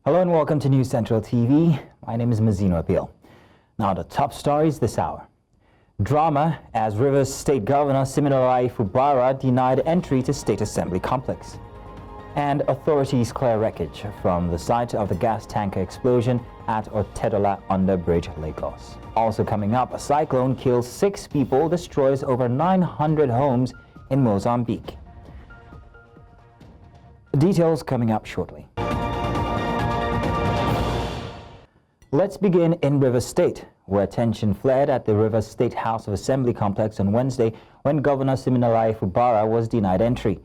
Hello and welcome to News Central TV. My name is Mazino Appeal. Now the top stories this hour. Drama as Rivers State Governor Siminalayi Fubara denied entry to State Assembly complex. And authorities clear wreckage from the site of the gas tanker explosion at Otedola Under Bridge, Lagos. Also coming up, a cyclone kills 6 people, destroys over 900 homes in Mozambique. Details coming up shortly. Let's begin in Rivers State, where tension flared at the Rivers State House of Assembly complex on Wednesday when Governor Siminalayi Fubara was denied entry.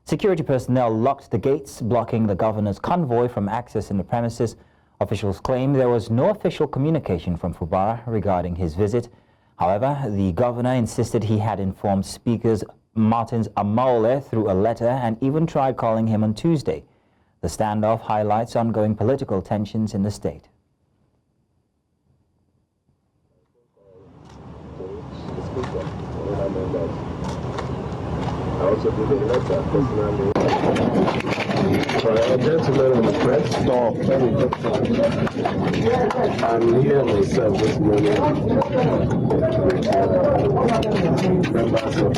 Security personnel locked the gates, blocking the governor's convoy from accessing the premises. Officials claim there was no official communication from Fubara regarding his visit. However, the governor insisted he had informed Speaker Martins Amaole through a letter and even tried calling him on Tuesday. The standoff highlights ongoing political tensions in the state. I also did a letter personally. Gentlemen on the press, I'm here myself this morning with members of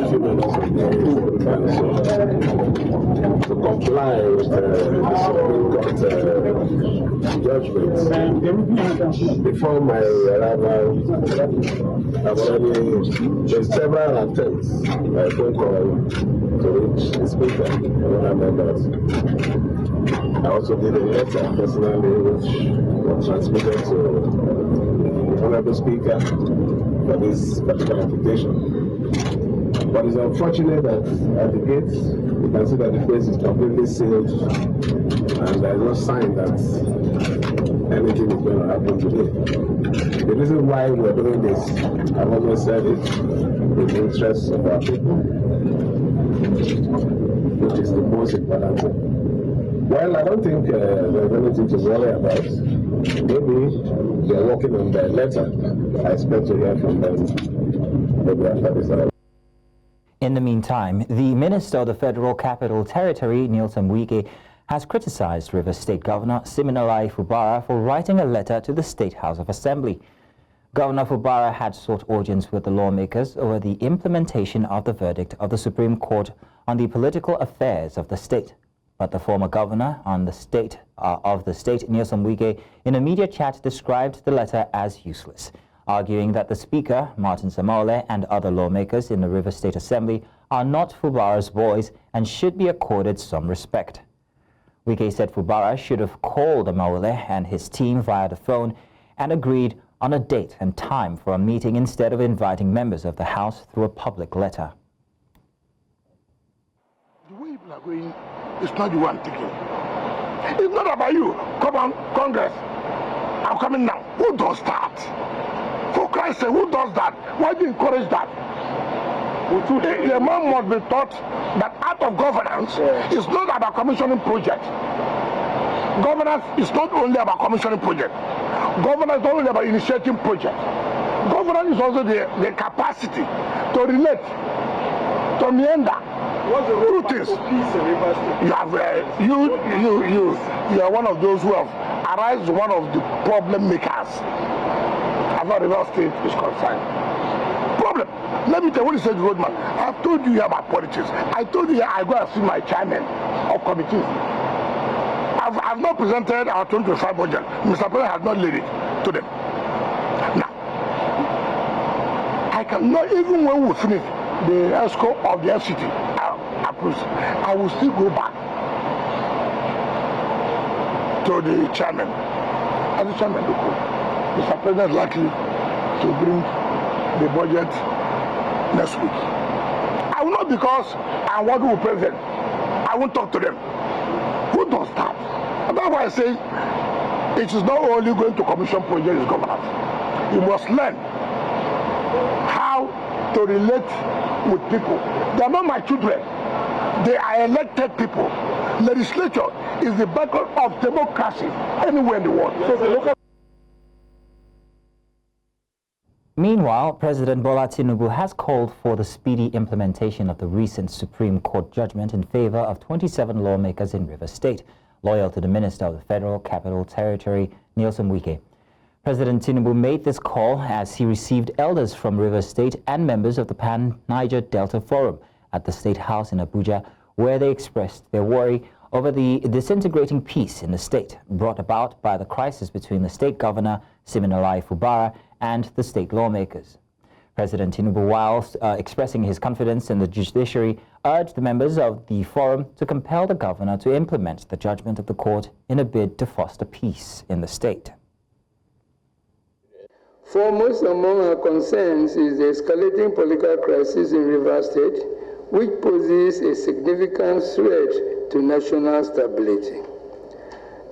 few members of the council to comply with the Supreme Court judgment. Before my arrival, I've already made several attempts by phone call to reach the Speaker and other members. I also did a letter personally which was transmitted to the Honorable Speaker for this particular application. But it's unfortunate that at the gate you can see that the place is completely sealed and there is no sign that anything is going to happen today. The reason why we're doing this, I've always said it, in the interests of our people, which is the most important thing. Well, I don't think there's anything to worry about. Maybe they're working on their letter. I expect to hear from them maybe after this. In the meantime, the Minister of the Federal Capital Territory, Nyesom Wike, has criticized Rivers State Governor Siminalayi Fubara for writing a letter to the State House of Assembly. Governor Fubara had sought audience with the lawmakers over the implementation of the verdict of the Supreme Court on the political affairs of the state. But the former governor of the state, Nyesom Wike, in a media chat described the letter as useless, arguing that the Speaker, Martins Amaole, and other lawmakers in the Rivers State Assembly are not Fubara's boys and should be accorded some respect. Wike said Fubara should have called Amaole and his team via the phone and agreed on a date and time for a meeting instead of inviting members of the House through a public letter. The way people are going is not the one thinking. It's not about you. Come on, Congress. I'm coming now. Who does that? For Christ's sake, who does that? Why do you encourage that? The man must be taught that art of governance is not about commissioning projects. Governance is not only about commissioning projects. Governance is not only about initiating projects. Governance is also the capacity to relate, to meander. What's the role of peace in Rivers State? You are one of those who have arised one of the problem makers as far as Rivers State is concerned. Problem. Let me tell you what he said, Roadman. I've told you here about politics. I told you here I go and see my chairman of committees. I've not presented our 2025 budget. Mr. President has not laid it to them. Now, I cannot, even when we finish the ESCO of the FCT approves, I will still go back to the chairman. As the chairman, Mr. President is likely to bring the budget next week. I will not, because I'm working with President. I won't talk to them. Who does that? And that's why I say it is not only going to commission projects as governance. You must learn how to relate with people. They are not my children. They are elected people. Legislature is the backbone of democracy anywhere in the world. So the local. Meanwhile, President Bola Tinubu has called for the speedy implementation of the recent Supreme Court judgment in favor of 27 lawmakers in Rivers State, loyal to the Minister of the Federal Capital Territory, Nyesom Wike. President Tinubu made this call as he received elders from Rivers State and members of the Pan-Niger Delta Forum at the State House in Abuja, where they expressed their worry over the disintegrating peace in the state brought about by the crisis between the state governor, Siminalayi Fubara, and the state lawmakers. President Tinubu, whilst expressing his confidence in the judiciary, urged the members of the forum to compel the governor to implement the judgment of the court in a bid to foster peace in the state. Foremost among our concerns is the escalating political crisis in Rivers State, which poses a significant threat to national stability.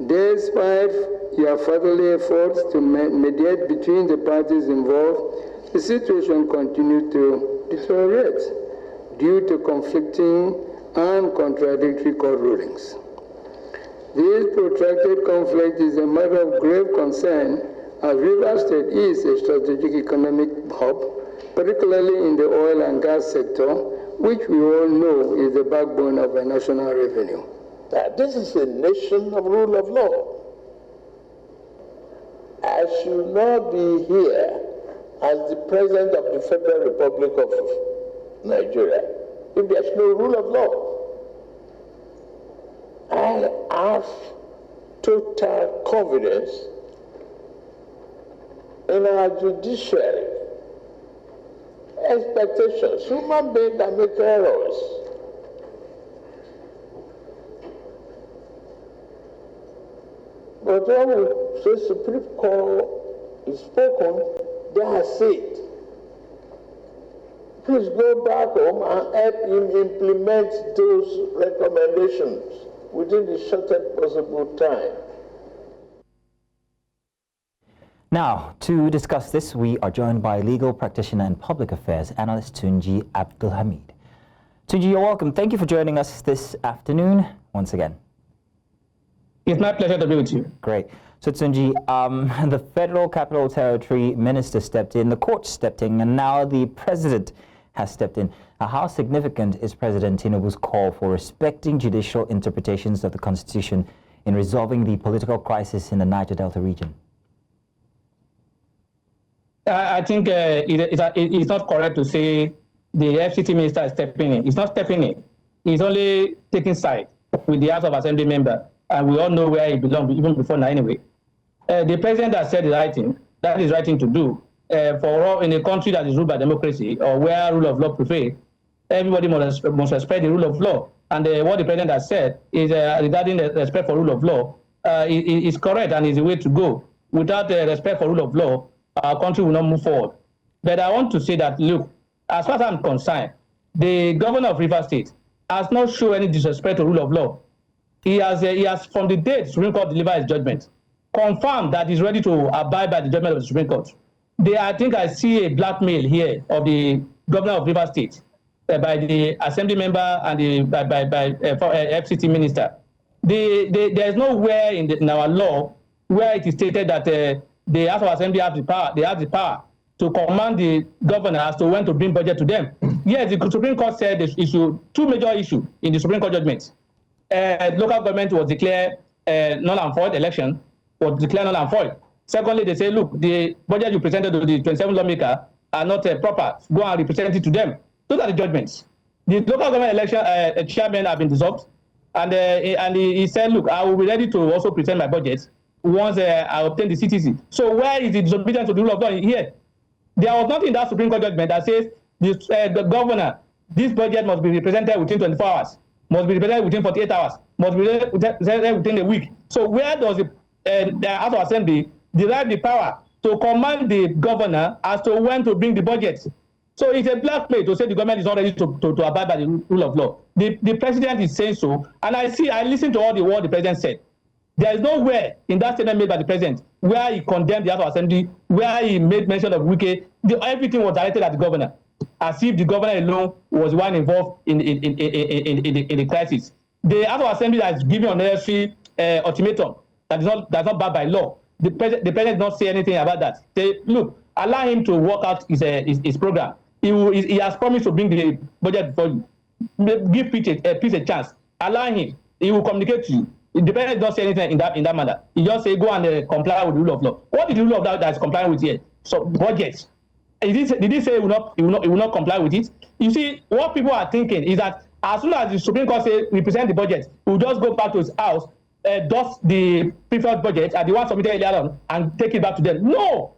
Despite your fatherly efforts to mediate between the parties involved, the situation continues to deteriorate due to conflicting and contradictory court rulings. This protracted conflict is a matter of grave concern, as Rivers State is a strategic economic hub, particularly in the oil and gas sector, which we all know is the backbone of our national revenue. This is a nation of rule of law. I should not be here as the President of the Federal Republic of Nigeria if there's no rule of law. I have total confidence in our judiciary. Expectations, human beings that make errors. But when the Supreme Court is spoken, they are said. Please go back home and help him implement those recommendations within the shortest possible time. Now, to discuss this, we are joined by legal practitioner and public affairs analyst Tunji Abdulhamid. Tunji, you're welcome. Thank you for joining us this afternoon once again. It's my pleasure to be with you. Great. So, Tunji, the Federal Capital Territory Minister stepped in, the court stepped in, and now the President has stepped in. Now, how significant is President Tinubu's call for respecting judicial interpretations of the Constitution in resolving the political crisis in the Niger Delta region? I think it's not correct to say the FCT minister is stepping in. He's not stepping in. He's only taking side with the House of Assembly member, and we all know where he belongs, even before now anyway. The president has said the right thing. That is right thing to do. For all in a country that is ruled by democracy or where rule of law prevails, everybody must respect the rule of law. And what the president has said is regarding the respect for rule of law is correct and is the way to go. Without respect for rule of law, our country will not move forward. But I want to say that, look, as far as I'm concerned, the governor of Rivers State has not shown any disrespect to rule of law. He has from the day the Supreme Court delivered his judgment, confirmed that he's ready to abide by the judgment of the Supreme Court. I think I see a blackmail here of the governor of Rivers State by the assembly member and the FCT minister. There is nowhere in our law where it is stated that the House of Assembly have the power. They have the power to command the governor as to when to bring budget to them. Yes, the Supreme Court said this issue, two major issues in the Supreme Court judgments. Local government was declared null and void, election was declared null and void. Secondly, they say, look, the budget you presented to the 27 lawmaker are not proper. Go and represent it to them. Those are the judgments. The local government election chairman have been dissolved, and he said, look, I will be ready to also present my budget once I obtain the CTC. So where is the disobedience to the rule of law here? There was nothing in that Supreme Court judgment that says the governor, this budget must be represented within 24 hours, must be represented within 48 hours, must be represented within a week. So where does the House of Assembly derive the power to command the governor as to when to bring the budget? So it's a blackmail to say the government is not ready to abide by the rule of law. The president is saying so, and I listen to all the word the president said. There is nowhere in that statement made by the president where he condemned the House of Assembly, where he made mention of Wike. Everything was directed at the governor, as if the governor alone was one involved in the crisis. The House of Assembly has given unnecessary ultimatum that is not backed by law. The president did not say anything about that. Say, look, allow him to work out his program. He has promised to bring the budget for you. Give peace a chance. Allow him. He will communicate to you. The president does not say anything in that manner. He just say go and comply with the rule of law. What is the rule of law that is complying with here? So budgets. Did he say he will not comply with it? You see, what people are thinking is that as soon as the Supreme Court says we present the budget, we'll just go back to his house, dust the previous budget and the one submitted earlier on and take it back to them. No,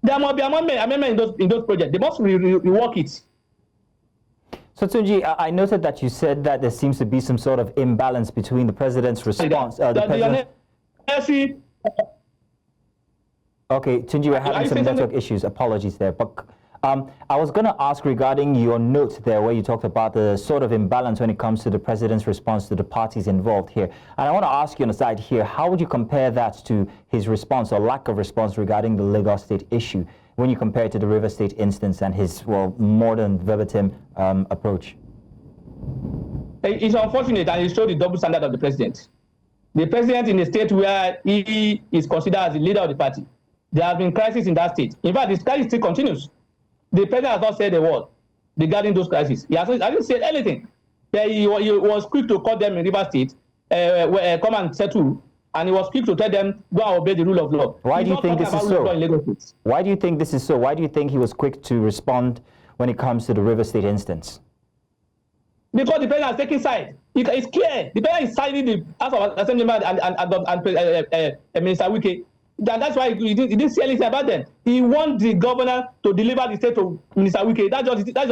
there must be amendment in those projects. They must rework it. So Tunji, I noted that you said that there seems to be some sort of imbalance between the president's response. Okay, Tunji, we're having some network issues. Apologies there. But I was going to ask regarding your note there where you talked about the sort of imbalance when it comes to the president's response to the parties involved here. And I want to ask you on the side here, how would you compare that to his response or lack of response regarding the Lagos State issue when you compare it to the River State instance and his, well, more than verbatim approach? It's unfortunate and it shows the double standard of the president. The president in a state where he is considered as the leader of the party, there has been crisis in that state. In fact, this crisis still continues. The president has not said a word regarding those crises. He hasn't said anything. He was quick to call them in River State, come and settle, and he was quick to tell them, go and obey the rule of law. Why do you think this is so? Why do you think this is so? Why do you think he was quick to respond when it comes to the River State instance? Because the president has taken side. It's clear. The president is siding the House of Assembly member and Minister Wike. That's why he didn't say anything about them. He wants the governor to deliver the state to Minister Wike. That's just it. That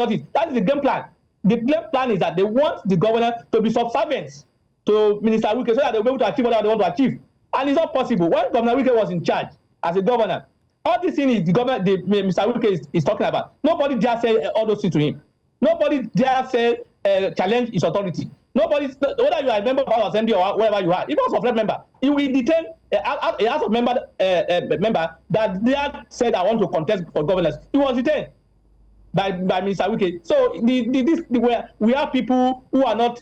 is the game plan. The game plan is that they want the governor to be subservient to Minister Wike so that they'll be able to achieve what they want to achieve. And it's not possible. When Governor Wike was in charge as a governor, all these things Mr. Wike is talking about, nobody dare say all those things to him. Nobody dare say challenge his authority. Nobody, whether you are a member of our assembly or wherever you are, even as a friend member, he will detain a House of member that they had said I want to contest for governors. He was detained by Mr. Wike. So we have people who are not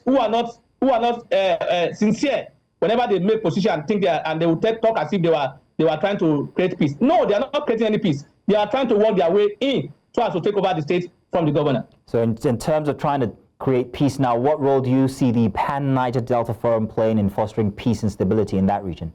sincere whenever they make position and think and they will talk as if they were trying to create peace. No, they are not creating any peace. They are trying to work their way in so as to take over the state from the governor. So in terms of trying to create peace now, what role do you see the Pan-Niger Delta Forum playing in fostering peace and stability in that region?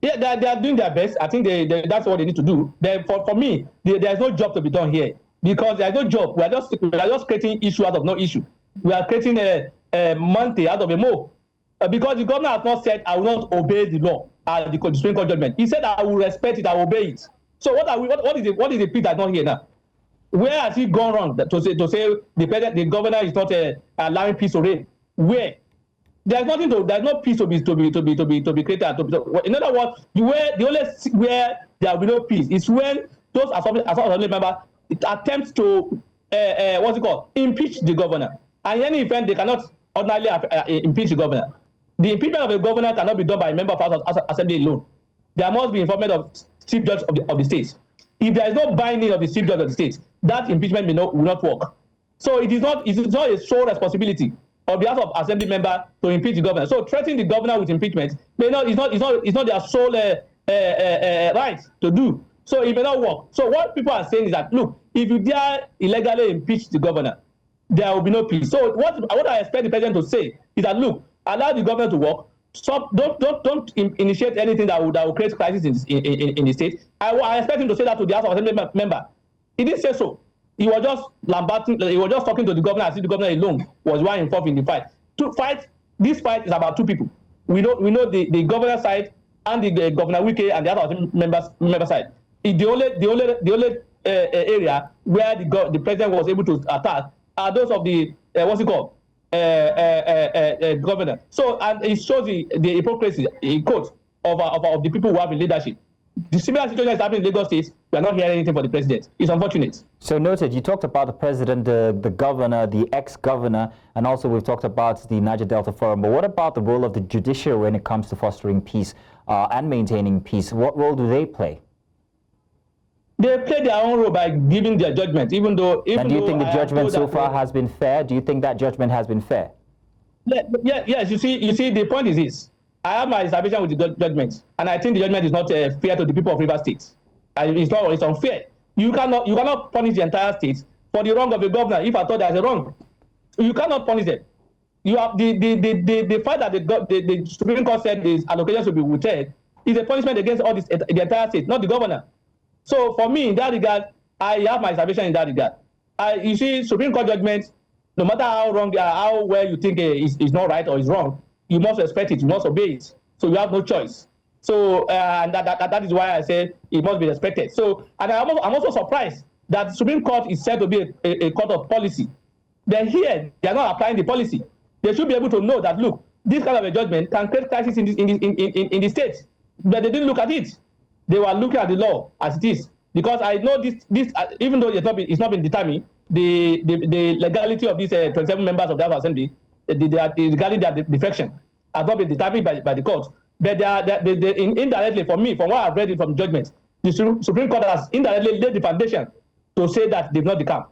Yeah, they are doing their best. I think that's what they need to do. For me, there's no job to be done here because there's no job. We are just creating issue out of no issue. We are creating a Monte out of a mole. Because the governor has not said, I will not obey the law, the Supreme Court judgment. He said, I will respect it, I will obey it. So what is the peace that's not here now? Where has he gone wrong to say the governor is not allowing peace to reign? Where? There's no peace to be created. In other words, the only where there will be no peace is when those assembly members attempt to impeach the governor. And in any event, they cannot ordinarily impeach the governor. The impeachment of a governor cannot be done by a member of House Assembly alone. There must be involvement of chief judge of the state. If there is no binding of the chief judge of the state, that impeachment will not work. So it is not a sole responsibility of the House of Assembly member to impeach the governor. So threatening the governor with impeachment is not their sole right to do. So it may not work. So what people are saying is that, look, if you dare illegally impeach the governor, there will be no peace. So what I expect the president to say is that, look, allow the governor to work. Stop! Don't initiate anything that will create crisis in the state. I expect him to say that to the House of Assembly member. He didn't say so. He was just lambasting. He was just talking to the governor as if the governor alone was one involved in the fight. This fight is about two people. We know the governor side and the Governor Wike and the House of Assembly member side. The only area where the president was able to attack are those of the governor. So, and it shows the hypocrisy, in quotes, of the people who have in leadership. The similar situation is happening in Lagos State. We are not hearing anything from the president. It's unfortunate. So noted, you talked about the president, the governor, the ex-governor, and also we've talked about the Niger Delta Forum. But what about the role of the judiciary when it comes to fostering peace and maintaining peace? What role do they play? They play their own role by giving their judgment, even though... And do you think the judgment so far has been fair? Do you think that judgment has been fair? Yes, you see, the point is this. I have my reservation with the judgment, and I think the judgment is not fair to the people of River State. It's unfair. You cannot punish the entire state for the wrong of the governor if I thought there's a wrong. You cannot punish them. You have the fact that the Supreme Court said these allocations should be withheld is a punishment against all this, the entire state, not the governor. So for me, in that regard, I have my reservation in that regard. You see, Supreme Court judgments, no matter how wrong, how well you think is not right or is wrong, you must respect it, you must obey it. So you have no choice. So and that is why I say it must be respected. So, and I'm also surprised that the Supreme Court is said to be a court of policy. Then here, they are not applying the policy. They should be able to know that, look, this kind of a judgment can create crisis in the state. But they didn't look at it. They were looking at the law as it is. Because I know this even though it's not been determined, the legality of these 27 members of the House Assembly, regarding their defection, has not been determined by the court. But they indirectly, for me, from what I've read from judgments, the Supreme Court has indirectly laid the foundation to say that they've not decamped,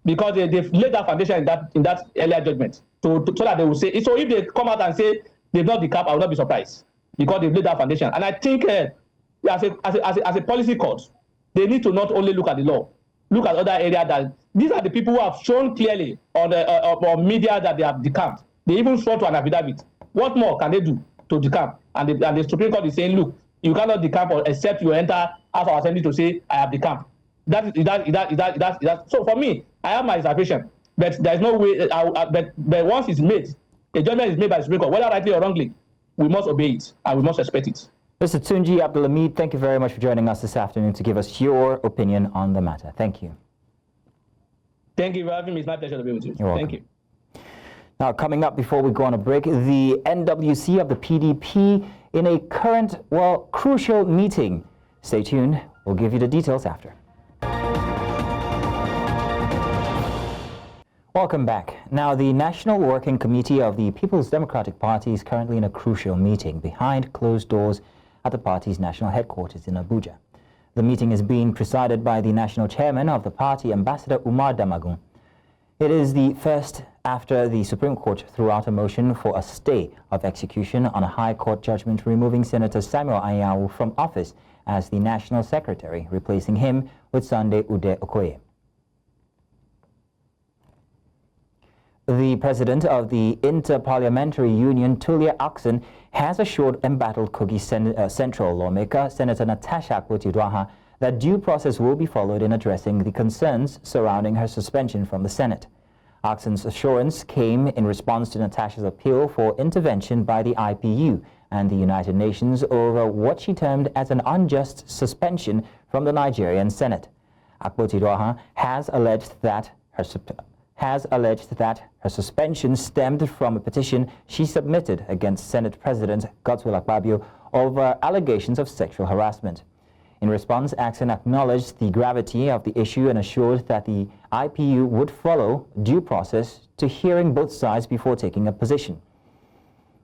because they've laid that foundation in that earlier judgment, so that they will say. So if they come out and say they've not decamped, I will not be surprised, because they've laid that foundation. And I think as a policy court, they need to not only look at the law, look at other areas that these are the people who have shown clearly on media that they have decamped. They even swore to an affidavit. What more can they do to decamp? And the Supreme Court is saying, look, you cannot decamp except you enter House of Assembly to say, I have decamped. So for me, I have my reservation, but there is no way. But once it's made, a judgment is made by the Supreme Court, whether rightly or wrongly, we must obey it and we must respect it. Mr. Tunji Abdulhamid, thank you very much for joining us this afternoon to give us your opinion on the matter. Thank you. Thank you for having me. It's my pleasure to be with you. You're welcome. Thank you. Now, coming up before we go on a break, the NWC of the PDP in a current, crucial meeting. Stay tuned. We'll give you the details after. Welcome back. Now, the National Working Committee of the People's Democratic Party is currently in a crucial meeting behind closed doors at the party's national headquarters in Abuja. The meeting is being presided by the national chairman of the party, Ambassador Umar Damagum. It is the first after the Supreme Court threw out a motion for a stay of execution on a High Court judgment removing Senator Samuel Anyanwu from office as the National Secretary, replacing him with Sunday Udeh-Okoye. The president of the Inter-Parliamentary Union, Tulia Ackson, has assured embattled Kogi Central lawmaker Senator Natasha Akpoti-Uduaghan that due process will be followed in addressing the concerns surrounding her suspension from the Senate. Ackson's assurance came in response to Natasha's appeal for intervention by the IPU and the United Nations over what she termed as an unjust suspension from the Nigerian Senate. Akpoti-Uduaghan has alleged that her suspension stemmed from a petition she submitted against Senate President Godswill Akpabio over allegations of sexual harassment. In response, Ackson acknowledged the gravity of the issue and assured that the IPU would follow due process to hearing both sides before taking a position.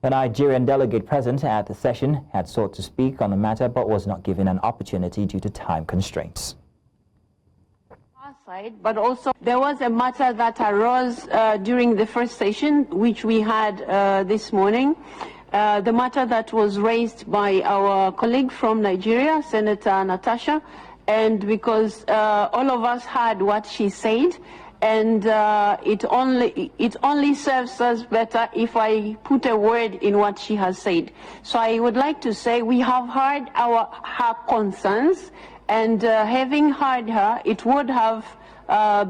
The Nigerian delegate present at the session had sought to speak on the matter but was not given an opportunity due to time constraints. Side, but also there was a matter that arose during the first session, which we had this morning. The matter that was raised by our colleague from Nigeria, Senator Natasha, and because all of us heard what she said, and it only serves us better if I put a word in what she has said. So I would like to say we have heard her concerns. And having heard her, it would have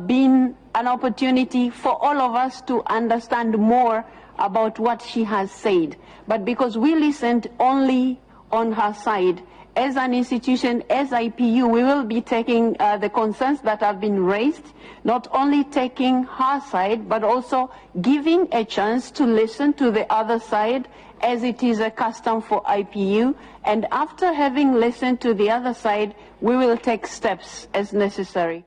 been an opportunity for all of us to understand more about what she has said. But because we listened only on her side, as an institution, as IPU, we will be taking the concerns that have been raised, not only taking her side, but also giving a chance to listen to the other side, as it is a custom for IPU. And after having listened to the other side, we will take steps as necessary.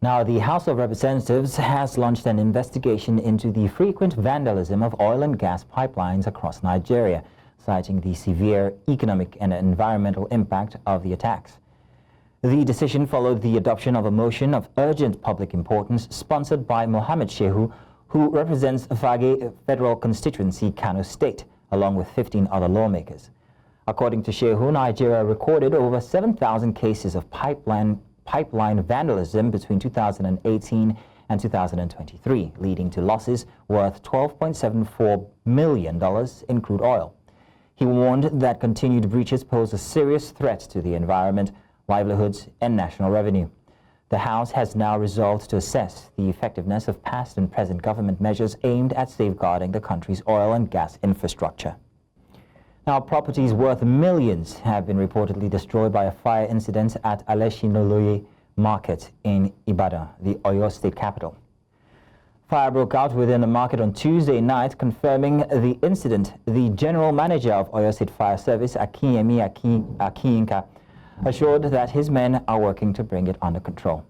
Now, the House of Representatives has launched an investigation into the frequent vandalism of oil and gas pipelines across Nigeria, citing the severe economic and environmental impact of the attacks. The decision followed the adoption of a motion of urgent public importance sponsored by Mohammed Shehu, who represents Fage Federal Constituency, Kano State, along with 15 other lawmakers. According to Shehu, Nigeria recorded over 7,000 cases of pipeline vandalism between 2018 and 2023, leading to losses worth $12.74 million in crude oil. He warned that continued breaches pose a serious threat to the environment, livelihoods, and national revenue. The House has now resolved to assess the effectiveness of past and present government measures aimed at safeguarding the country's oil and gas infrastructure. Now, properties worth millions have been reportedly destroyed by a fire incident at Aleshinoloye Market in Ibadan, the Oyo State capital. Fire broke out within the market on Tuesday night, confirming the incident. The general manager of Oyo State Fire Service, Akinyemi Akiyinka, assured that his men are working to bring it under control.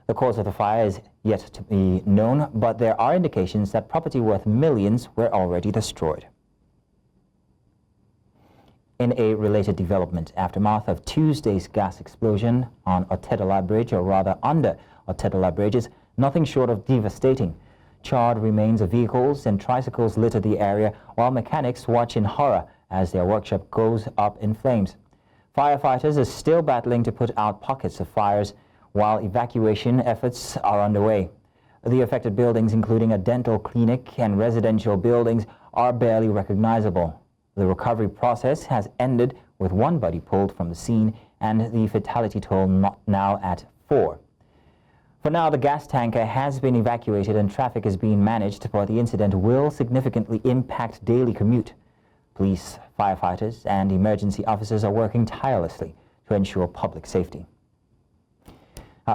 The cause of the fire is yet to be known, but there are indications that property worth millions were already destroyed. In a related development, aftermath of Tuesday's gas explosion on Otedola Bridge, or rather under Otedola Bridge, is nothing short of devastating. Charred remains of vehicles and tricycles litter the area, while mechanics watch in horror as their workshop goes up in flames. Firefighters are still battling to put out pockets of fires, while evacuation efforts are underway. The affected buildings, including a dental clinic and residential buildings, are barely recognizable. The recovery process has ended with one body pulled from the scene and the fatality toll now at 4. For now, the gas tanker has been evacuated and traffic is being managed, but the incident will significantly impact daily commute. Police, firefighters, and emergency officers are working tirelessly to ensure public safety.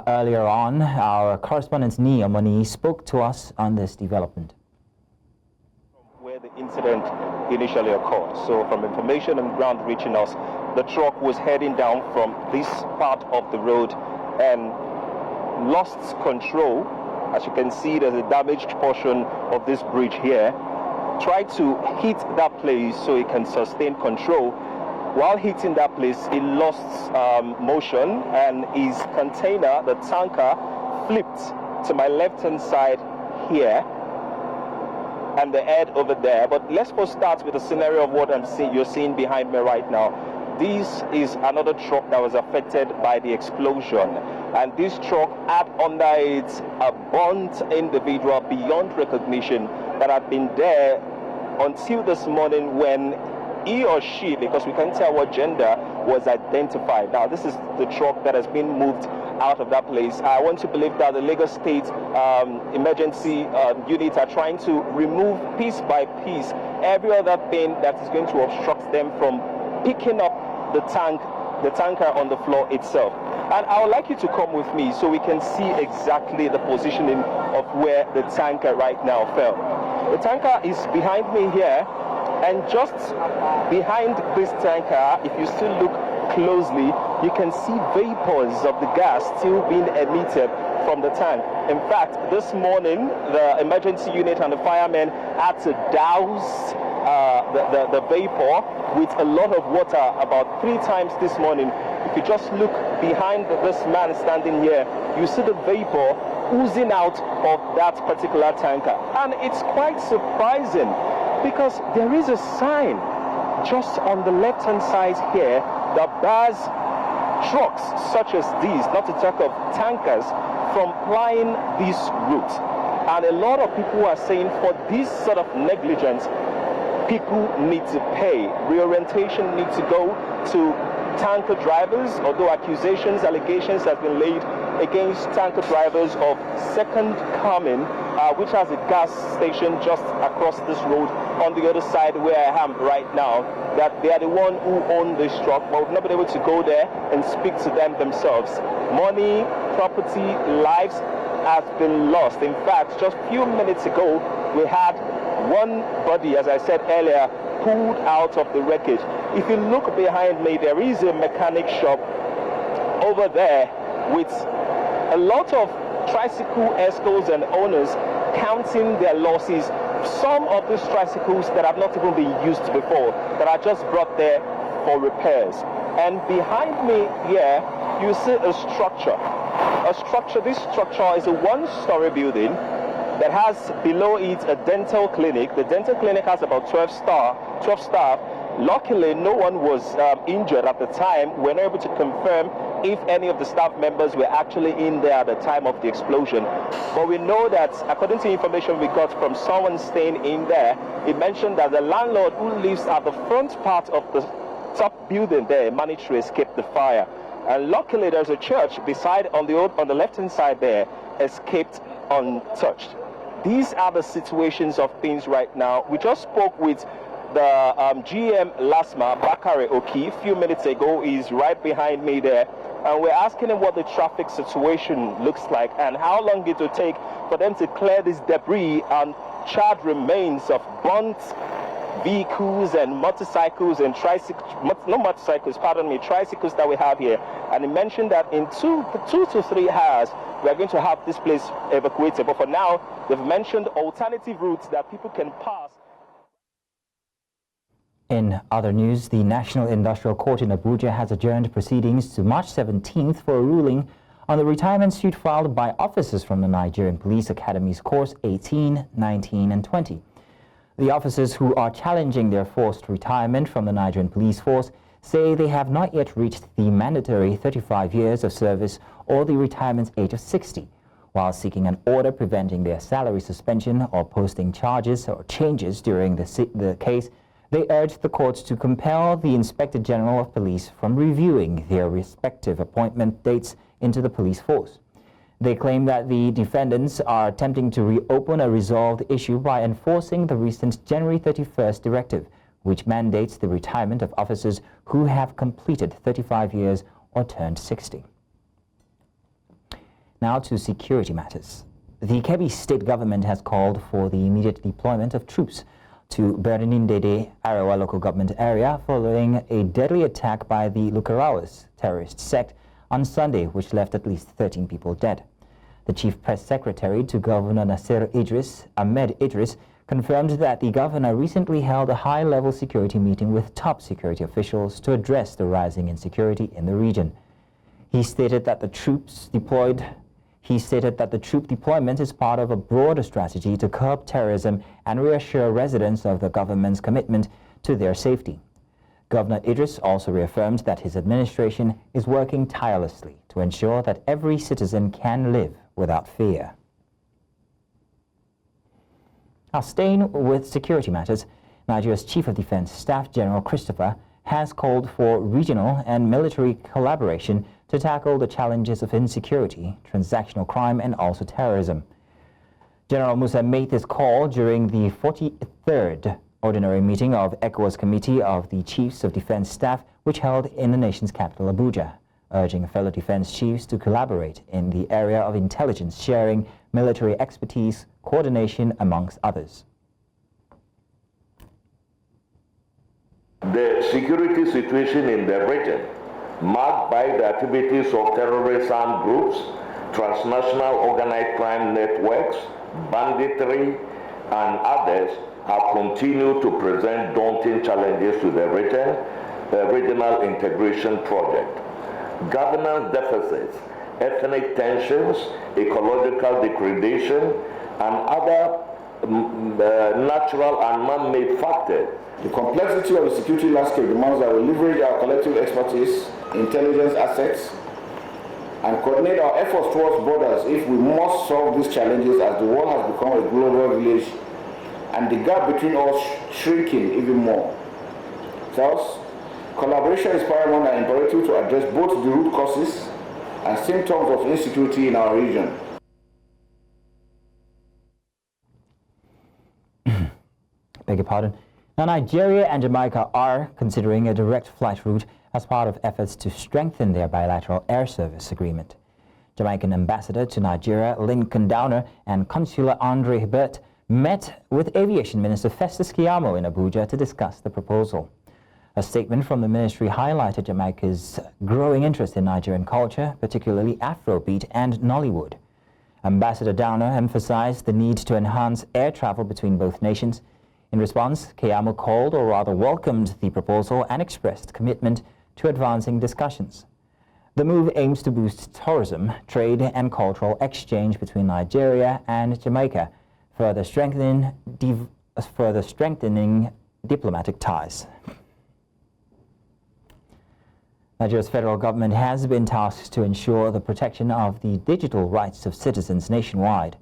Earlier on, our correspondent Nia Moni spoke to us on this development. Where the incident initially occurred. So from information on ground reaching us, the truck was heading down from this part of the road and lost control. As you can see, there's a damaged portion of this bridge here. Tried to hit that place so it can sustain control. While hitting that place, it lost motion, and his container, the tanker, flipped to my left-hand side here and the head over there. But let's first start with the scenario of what you're seeing behind me right now. This is another truck that was affected by the explosion, and this truck had under it a burnt individual beyond recognition that had been there until this morning when he or she, because we can't tell what gender, was identified. Now, this is the truck that has been moved out of that place. I want to believe that the Lagos State emergency units are trying to remove piece by piece every other thing that is going to obstruct them from picking up the tanker on the floor itself. And I would like you to come with me so we can see exactly the positioning of where the tanker right now fell. The tanker is behind me here, and just behind this tanker, if you still look closely, you can see vapors of the gas still being emitted from the tank. In fact, this morning, the emergency unit and the firemen had to douse the vapor with a lot of water about 3 times this morning. If you just look behind this man standing here, you see the vapor oozing out of that particular tanker. And it's quite surprising because there is a sign just on the left-hand side here that bars trucks such as these, not to talk of tankers, from plying this route. And a lot of people are saying for this sort of negligence, people need to pay. Reorientation needs to go to tanker drivers, although allegations have been laid against tanker drivers of Second Coming, which has a gas station just across this road on the other side where I am right now, that they are the one who own this truck, but we've not been able to go there and speak to them themselves. Money, property, lives have been lost. In fact, just a few minutes ago, we had one body, as I said earlier, pulled out of the wreckage. If you look behind me, there is a mechanic shop over there with a lot of tricycle escorts and owners counting their losses. Some of these tricycles that have not even been used before, that are just brought there for repairs. And behind me here, you see a structure. This structure is a 1-story building that has below it a dental clinic. The dental clinic has about 12 staff. Luckily, no one was injured at the time. We're not able to confirm if any of the staff members were actually in there at the time of the explosion. But we know that, according to information we got from someone staying in there, it mentioned that the landlord who lives at the front part of the top building there managed to escape the fire. And luckily, there's a church beside on the left-hand side there, escaped untouched. These are the situations of things right now. We just spoke with the GM LASMA, Bakare Oki, a few minutes ago. He's right behind me there. And we're asking him what the traffic situation looks like and how long it will take for them to clear this debris and charred remains of burnt vehicles and motorcycles and tricycles that we have here. And he mentioned that in two to 3 hours, we are going to have this place evacuated. But for now, they've mentioned alternative routes that people can pass. In other news, the National Industrial Court in Abuja has adjourned proceedings to March 17th for a ruling on the retirement suit filed by officers from the Nigerian Police Academy's course 18, 19, and 20. The officers who are challenging their forced retirement from the Nigerian police force say they have not yet reached the mandatory 35 years of service or the retirement age of 60, while seeking an order preventing their salary suspension or posting charges or changes during the case. They urged the courts to compel the Inspector General of Police from reviewing their respective appointment dates into the police force. They claim that the defendants are attempting to reopen a resolved issue by enforcing the recent January 31st directive, which mandates the retirement of officers who have completed 35 years or turned 60. Now to security matters. The Kebbi state government has called for the immediate deployment of troops to Birnin-Dede, Arawa local government area following a deadly attack by the Lukarawas terrorist sect on Sunday, which left at least 13 people dead. The chief press secretary to Governor Nasir Ahmed Idris, confirmed that the governor recently held a high-level security meeting with top security officials to address the rising insecurity in the region. He stated that the troop deployment is part of a broader strategy to curb terrorism and reassure residents of the government's commitment to their safety. Governor Idris also reaffirmed that his administration is working tirelessly to ensure that every citizen can live without fear. Now, staying with security matters, Nigeria's Chief of Defense Staff General Christopher has called for regional and military collaboration to tackle the challenges of insecurity, transactional crime, and also terrorism. General Musa made this call during the 43rd ordinary meeting of ECOWAS Committee of the Chiefs of Defense Staff, which held in the nation's capital, Abuja, urging fellow defense chiefs to collaborate in the area of intelligence sharing, military expertise, coordination, amongst others. The security situation in the region, marked by the activities of terrorist armed groups, transnational organized crime networks, banditry, and others, have continued to present daunting challenges to the regional integration project. Governance deficits, ethnic tensions, ecological degradation, and other natural and man-made factors. The complexity of the security landscape demands that we leverage our collective expertise, intelligence assets, and coordinate our efforts towards borders if we must solve these challenges as the world has become a global village and the gap between us shrinking even more. Thus, collaboration is paramount and imperative to address both the root causes and symptoms of insecurity in our region. Beg your pardon. Now, Nigeria and Jamaica are considering a direct flight route as part of efforts to strengthen their bilateral air service agreement. Jamaican Ambassador to Nigeria Lincoln Downer and Consular Andre Hibbert met with Aviation Minister Festus Keyamo in Abuja to discuss the proposal. A statement from the ministry highlighted Jamaica's growing interest in Nigerian culture, particularly Afrobeat and Nollywood. Ambassador Downer emphasized the need to enhance air travel between both nations. In response, Keyamo called or rather welcomed the proposal and expressed commitment to advancing discussions. The move aims to boost tourism, trade and cultural exchange between Nigeria and Jamaica, further strengthening diplomatic ties. Nigeria's federal government has been tasked to ensure the protection of the digital rights of citizens nationwide.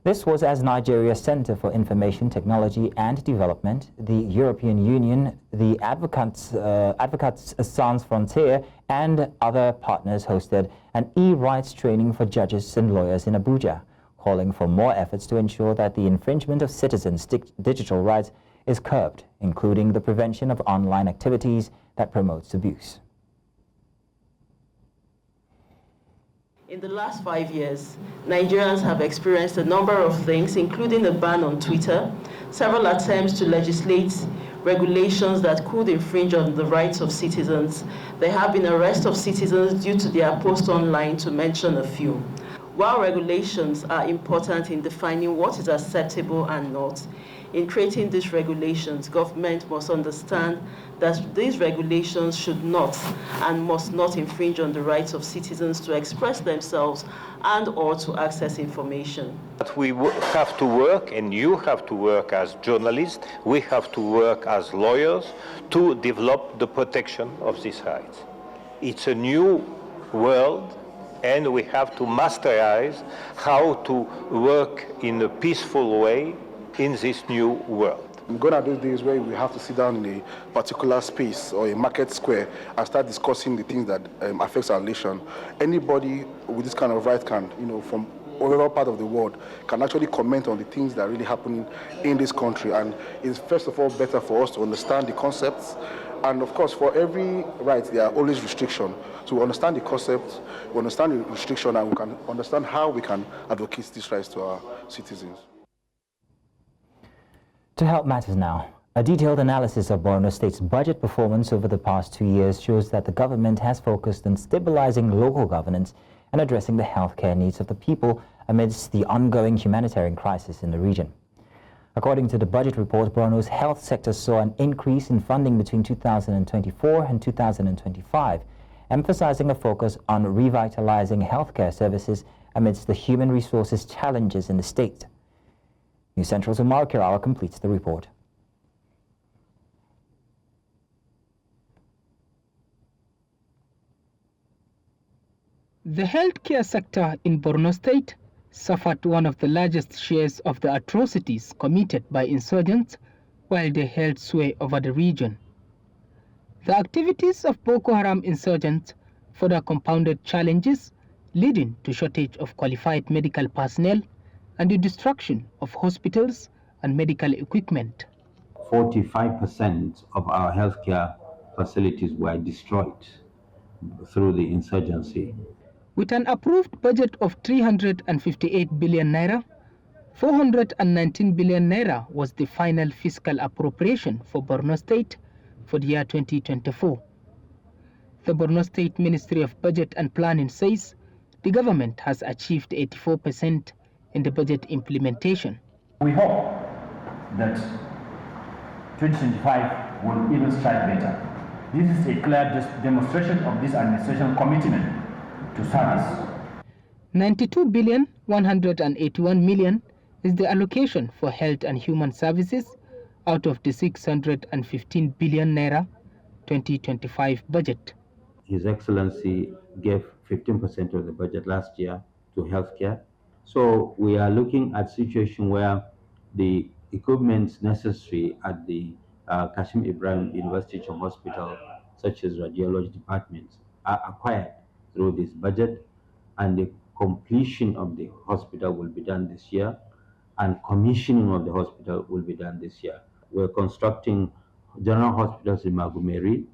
This was as Nigeria's Center for Information Technology and Development, the European Union, the Advocates Sans Frontières, and other partners hosted an e-rights training for judges and lawyers in Abuja, calling for more efforts to ensure that the infringement of citizens' digital rights is curbed, including the prevention of online activities that promotes abuse. In the last 5 years, Nigerians have experienced a number of things, including a ban on Twitter, several attempts to legislate regulations that could infringe on the rights of citizens. There have been arrests of citizens due to their posts online, to mention a few. While regulations are important in defining what is acceptable and not, in creating these regulations, government must understand that these regulations should not and must not infringe on the rights of citizens to express themselves and or to access information. But we have to work, and you have to work as journalists, we have to work as lawyers to develop the protection of these rights. It's a new world, and we have to masterize how to work in a peaceful way in this new world. Gone are those days where we have to sit down in a particular space or a market square and start discussing the things that affects our nation. Anybody with this kind of right can, from all part of the world, can actually comment on the things that are really happening in this country. And it's first of all better for us to understand the concepts. And of course, for every right, there are always restrictions. So we understand the concept, we understand the restriction, and we can understand how we can advocate these rights to our citizens. To help matters now, a detailed analysis of Borno State's budget performance over the past 2 years shows that the government has focused on stabilizing local governance and addressing the healthcare needs of the people amidst the ongoing humanitarian crisis in the region. According to the budget report, Borno's health sector saw an increase in funding between 2024 and 2025, emphasizing a focus on revitalizing healthcare services amidst the human resources challenges in the state. News Central's Umar completes the report. The healthcare sector in Borno State suffered one of the largest shares of the atrocities committed by insurgents while they held sway over the region. The activities of Boko Haram insurgents further compounded challenges, leading to shortage of qualified medical personnel and the destruction of hospitals and medical equipment. 45% of our healthcare facilities were destroyed through the insurgency. With an approved budget of 358 billion naira, 419 billion naira was the final fiscal appropriation for Borno State for the year 2024. The Borno State Ministry of Budget and Planning says the government has achieved 84% in the budget implementation. We hope that 2025 will even strike better. This is a clear demonstration of this administration's commitment to service. 92 billion 181 million is the allocation for health and human services out of the 615 billion naira 2025 budget. His Excellency gave 15% of the budget last year to healthcare. So we are looking at a situation where the equipment necessary at the Kashim Ibrahim University Hospital, such as radiology departments, are acquired through this budget, and the completion of the hospital will be done this year, and commissioning of the hospital will be done this year. We're constructing general hospitals in Magumeri,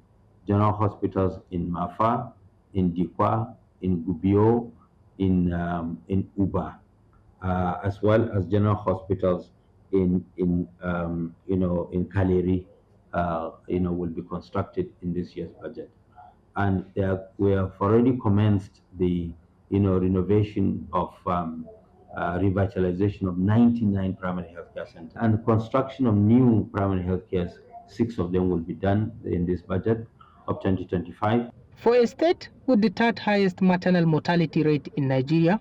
general hospitals in Mafa, in Dikwa, in Gubio, in Uba, as well as general hospitals in Kaleri, will be constructed in this year's budget. And we have already commenced the renovation of revitalization of 99 primary healthcare centers, and the construction of new primary healthcare. 6 of them will be done in this budget of 2025. For a state with the third highest maternal mortality rate in Nigeria,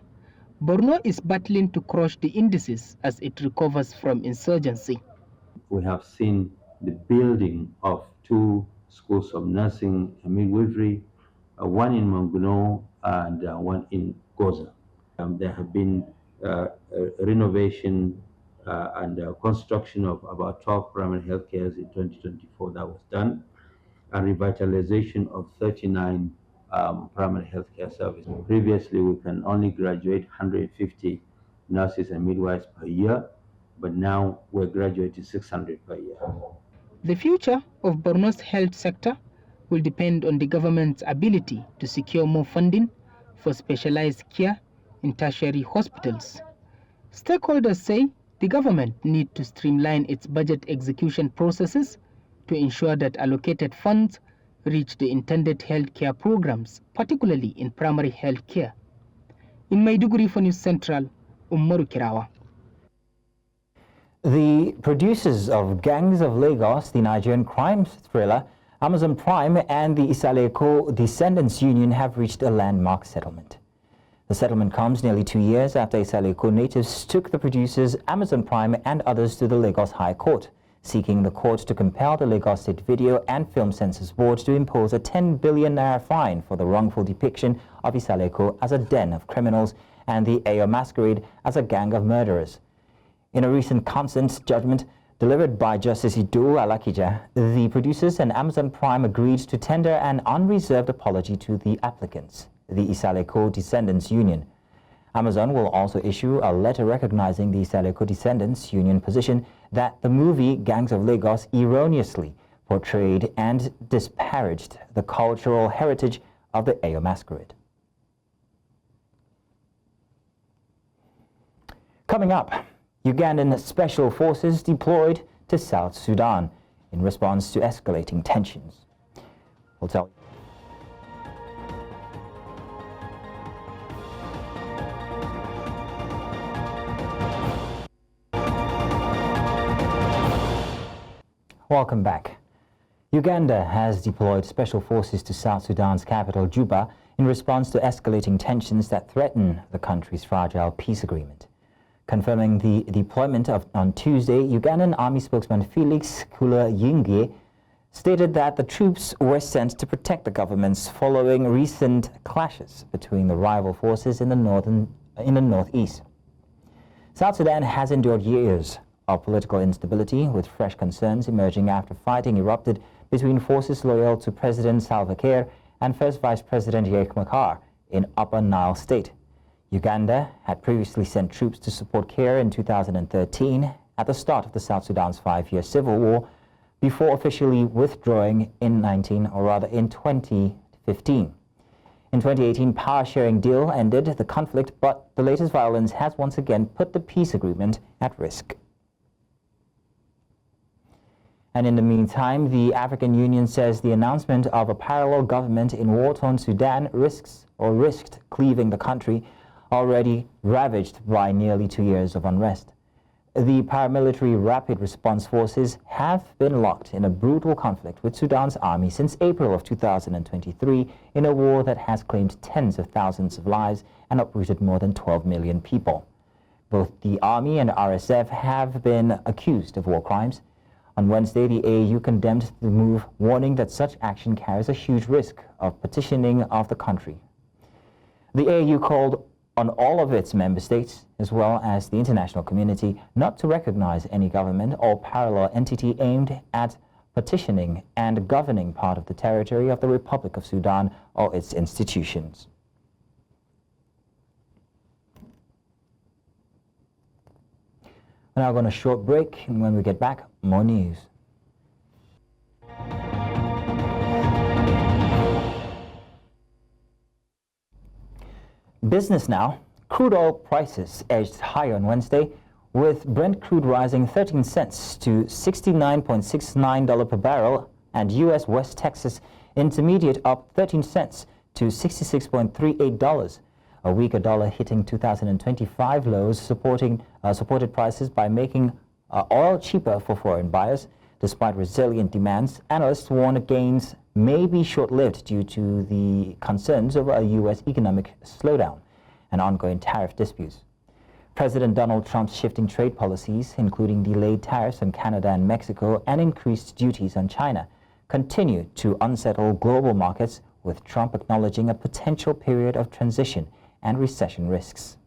Borno is battling to crush the indices as it recovers from insurgency. We have seen the building of 2 schools of nursing and midwifery, one in Manguno and one in Goza. There have been renovation and construction of about 12 primary health cares in 2024 that was done, and revitalization of 39 primary health care services. Previously, we can only graduate 150 nurses and midwives per year, but now we're graduating 600 per year. The future of Borno's health sector will depend on the government's ability to secure more funding for specialized care in tertiary hospitals. Stakeholders say the government needs to streamline its budget execution processes to ensure that allocated funds reach the intended health care programs, particularly in primary health care. In Maiduguri for News Central, Umar Kirawa. The producers of Gangs of Lagos, the Nigerian crime thriller, Amazon Prime and the Isaleko Descendants Union have reached a landmark settlement. The settlement comes nearly 2 years after Isaleko natives took the producers, Amazon Prime and others to the Lagos High Court, seeking the court to compel the Lagos State Video and Film Censors Board to impose a 10 billion naira fine for the wrongful depiction of Isaleko as a den of criminals and the Ayo Masquerade as a gang of murderers. In a recent consent judgment delivered by Justice Ido Alakija, the producers and Amazon Prime agreed to tender an unreserved apology to the applicants, the Isaleko Descendants Union. Amazon will also issue a letter recognizing the Isaleko Descendants Union position that the movie Gangs of Lagos erroneously portrayed and disparaged the cultural heritage of the Ayo Masquerade. Coming up, Ugandan special forces deployed to South Sudan in response to escalating tensions. We'll tell you. Welcome back. Uganda has deployed special forces to South Sudan's capital, Juba, in response to escalating tensions that threaten the country's fragile peace agreement. Confirming the deployment on Tuesday, Ugandan Army spokesman Felix Kulayinge stated that the troops were sent to protect the governments following recent clashes between the rival forces in the northeast. South Sudan has endured years of political instability, with fresh concerns emerging after fighting erupted between forces loyal to President Salva Kiir and First Vice President Riek Machar in Upper Nile State. Uganda had previously sent troops to support Kiir in 2013 at the start of the South Sudan's 5-year civil war, before officially withdrawing in 2015. In 2018, power-sharing deal ended the conflict, but the latest violence has once again put the peace agreement at risk. And in the meantime, the African Union says the announcement of a parallel government in war-torn Sudan risked cleaving the country, already ravaged by nearly 2 years of unrest. The paramilitary Rapid Response Forces have been locked in a brutal conflict with Sudan's army since April of 2023 in a war that has claimed tens of thousands of lives and uprooted more than 12 million people. Both the army and RSF have been accused of war crimes. On Wednesday, the AU condemned the move, warning that such action carries a huge risk of partitioning of the country. The AU called on all of its member states, as well as the international community, not to recognize any government or parallel entity aimed at partitioning and governing part of the territory of the Republic of Sudan or its institutions. We're now going to a short break, and when we get back, more news. Business now. Crude oil prices edged higher on Wednesday, with Brent crude rising 13 cents to $69.69 per barrel and U.S. West Texas Intermediate up 13 cents to $66.38. A weaker dollar hitting 2025 lows supported prices by making oil cheaper for foreign buyers. Despite resilient demands, analysts warn gains may be short-lived due to the concerns over a U.S. economic slowdown and ongoing tariff disputes. President Donald Trump's shifting trade policies, including delayed tariffs on Canada and Mexico and increased duties on China, continue to unsettle global markets, with Trump acknowledging a potential period of transition and recession risks.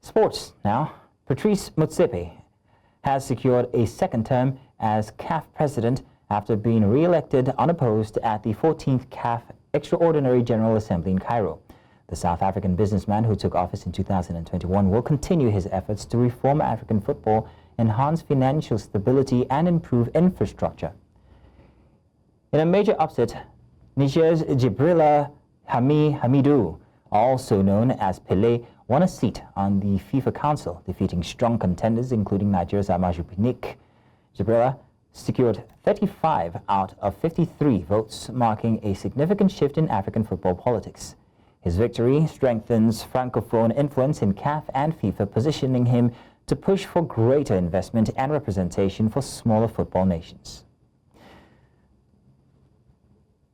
Sports now. Patrice Motsepe has secured a second term as CAF president after being re-elected unopposed at the 14th CAF Extraordinary General Assembly in Cairo. The South African businessman who took office in 2021 will continue his efforts to reform African football, enhance financial stability and improve infrastructure. In a major upset, Niger's Jibrila Hamidou, also known as Pele, won a seat on the FIFA Council, defeating strong contenders including Nigeria's Amaju Pinnick. Jibrila secured 35 out of 53 votes, marking a significant shift in African football politics. His victory strengthens Francophone influence in CAF and FIFA, positioning him to push for greater investment and representation for smaller football nations.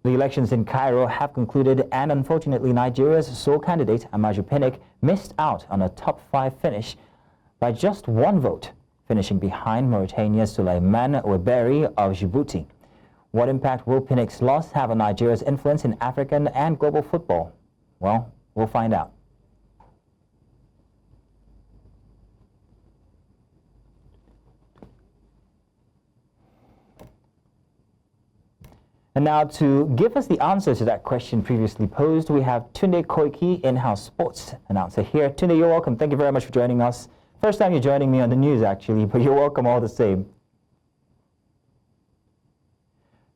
The elections in Cairo have concluded, and unfortunately Nigeria's sole candidate, Amaju Pinnick, missed out on a top 5 finish by just 1 vote, finishing behind Mauritania's Suleiman Weberi of Djibouti. What impact will Pinnick's loss have on Nigeria's influence in African and global football? Well, we'll find out. And now, to give us the answer to that question previously posed, we have Tunde Koiki, in-house sports announcer here. Tunde, you're welcome. Thank you very much for joining us. First time you're joining me on the news, actually, but you're welcome all the same.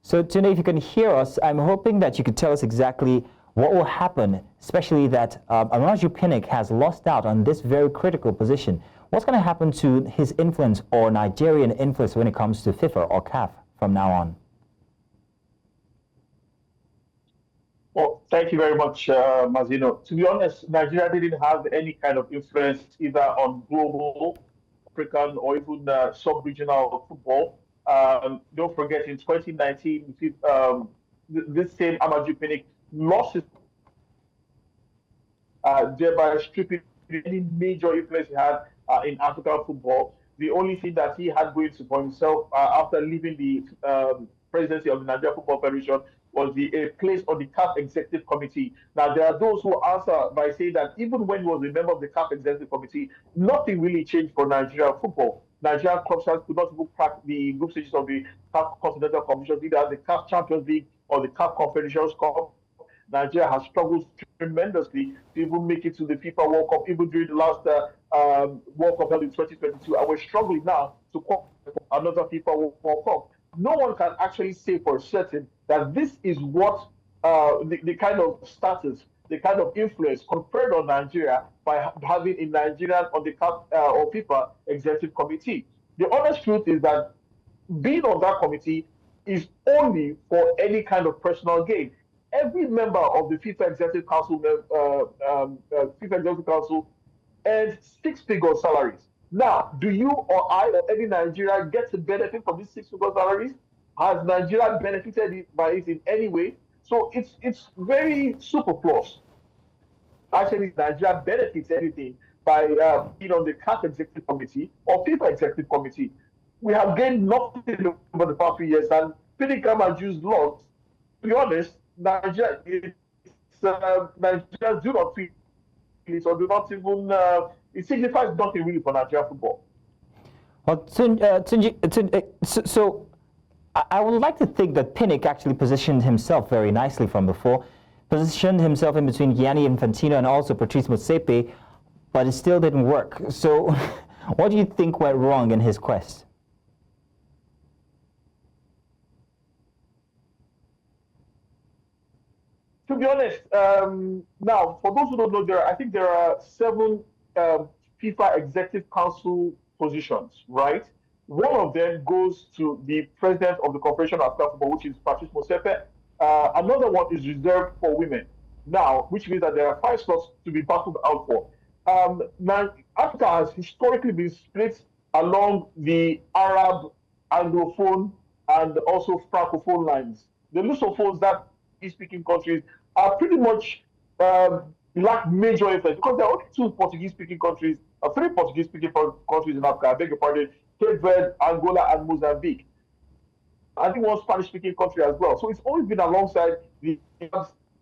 So, Tunde, if you can hear us, I'm hoping that you could tell us exactly what will happen, especially that Amaju Pinnick has lost out on this very critical position. What's going to happen to his influence or Nigerian influence when it comes to FIFA or CAF from now on? Well, thank you very much, Mazino. To be honest, Nigeria didn't have any kind of influence either on global, African, or even sub-regional football. Don't forget, in 2019, this same Amaju Pinnick lost his, thereby stripping any major influence he had in African football. The only thing that he had going for himself after leaving the presidency of the Nigeria Football Federation was a place on the CAF Executive Committee. Now, there are those who answer by saying that even when he was a member of the CAF Executive Committee, nothing really changed for Nigerian football. Nigerian clubs could not even crack the group stages of the CAF Continental Competitions, either the CAF Champions League or the CAF Confederations Cup. Nigeria has struggled tremendously to even make it to the FIFA World Cup, even during the last World Cup held in 2022. And we're struggling now to qualify for another FIFA World Cup. No one can actually say for certain that this is what the kind of status, the kind of influence conferred on Nigeria by having a Nigerian on the CAF or FIFA Executive Committee. The honest truth is that being on that committee is only for any kind of personal gain. Every member of the FIFA Executive Council, earns 6-figure salaries. Now, do you or I or any Nigerian get to benefit from these 6-figure salaries? Has Nigeria benefited by it in any way? So it's very superfluous. Actually, Nigeria benefits anything by being on the CAF Executive Committee or FIFA Executive Committee. We have gained nothing over the past few years, and Pinnick Amaju's loss, to be honest, Nigerians do not feel it or do not even, it signifies nothing really for Nigerian football. Well, so I would like to think that Pinnick actually positioned himself very nicely from before, positioned himself in between Gianni Infantino and also Patrice Motsepe, but it still didn't work. So what do you think went wrong in his quest? To be honest, now, for those who don't know, I think there are 7 FIFA Executive Council positions, right? One of them goes to the president of the Confederation of African Football, which is Patrice Motsepe. Another one is reserved for women now, which means that there are 5 slots to be battled out for. Now, Africa has historically been split along the Arab, Anglophone, and also Francophone lines. The Lusophones, that speaking countries, are pretty much lack major influence because there are only 2 Portuguese-speaking countries three Portuguese-speaking countries in Africa, I beg your pardon, Cape Verde, Angola, and Mozambique. I think one Spanish-speaking country as well. So it's always been alongside the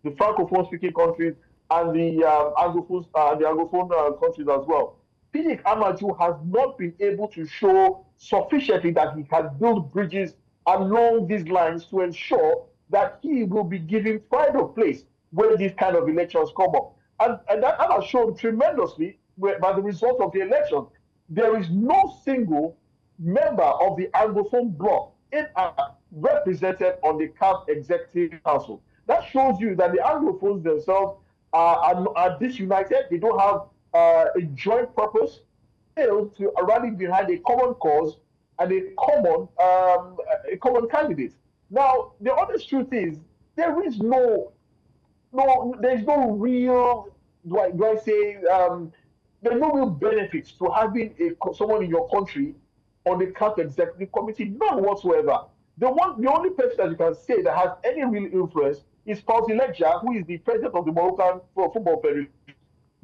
Francophone-speaking countries and the Anglophone countries as well. PDP Amaju has not been able to show sufficiently that he can build bridges along these lines to ensure that he will be given pride of place when these kind of elections come up. And that has shown tremendously by the result of the election. There is no single member of the Anglophone bloc represented on the CAF Executive Council. That shows you that the Anglophones themselves are disunited. They don't have a joint purpose, fail to rally behind a common cause and a common candidate. Now, the honest truth is there's no real, there's no real benefits to having someone in your country on the CAF Executive Committee, none whatsoever. The only person that you can say that has any real influence is Fauzi Lekja, who is the president of the Moroccan Football Federation,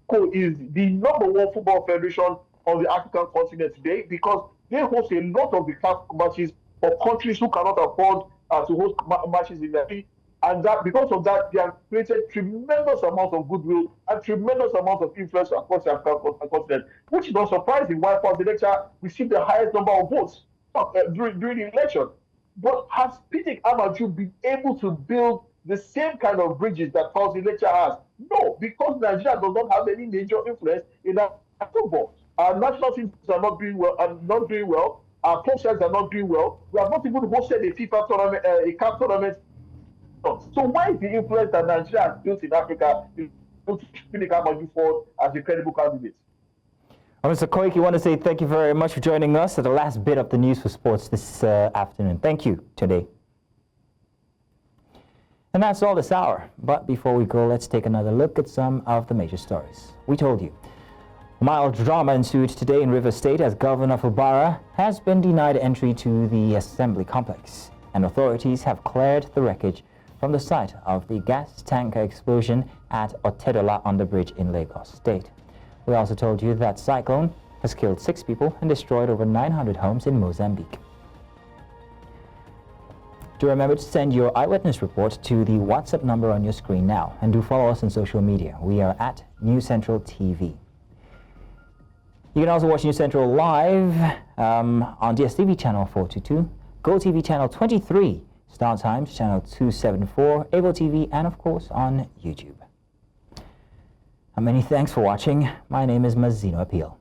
who is the #1 football federation on the African continent today, because they host a lot of the CAF matches for countries who cannot afford to host matches in their country. And that because of that, they have created tremendous amount of goodwill and tremendous amount of influence across the African continent, which is not surprising why Fauzi Lekja received the highest number of votes during the election. But has PDP Amaju been able to build the same kind of bridges that Fauzi Lekja has? No, because Nigeria does not have any major influence in that football. Our national teams are not doing well. Our club sides are not doing well. We have not even hosted a FIFA tournament, a CAF tournament. So why is the influence that Nigeria has built in Africa to PDP Amaju forward as a credible candidate? Mr. Koiki, I want to say thank you very much for joining us at the last bit of the news for sports this afternoon. Thank you today. And that's all this hour. But before we go, let's take another look at some of the major stories. We told you. Mild drama ensued today in Rivers State as Governor Fubara has been denied entry to the assembly complex, and authorities have cleared the wreckage from the site of the gas tanker explosion at Otedola Underbridge in Lagos State. We also told you that cyclone has killed 6 people and destroyed over 900 homes in Mozambique. Do remember to send your eyewitness report to the WhatsApp number on your screen now, and do follow us on social media. We are at News Central TV. You can also watch News Central live on DSTV channel 422, GoTV channel 23, Star Times channel 274, Able TV, and of course on YouTube. Many thanks for watching. My name is Mazino Appeal.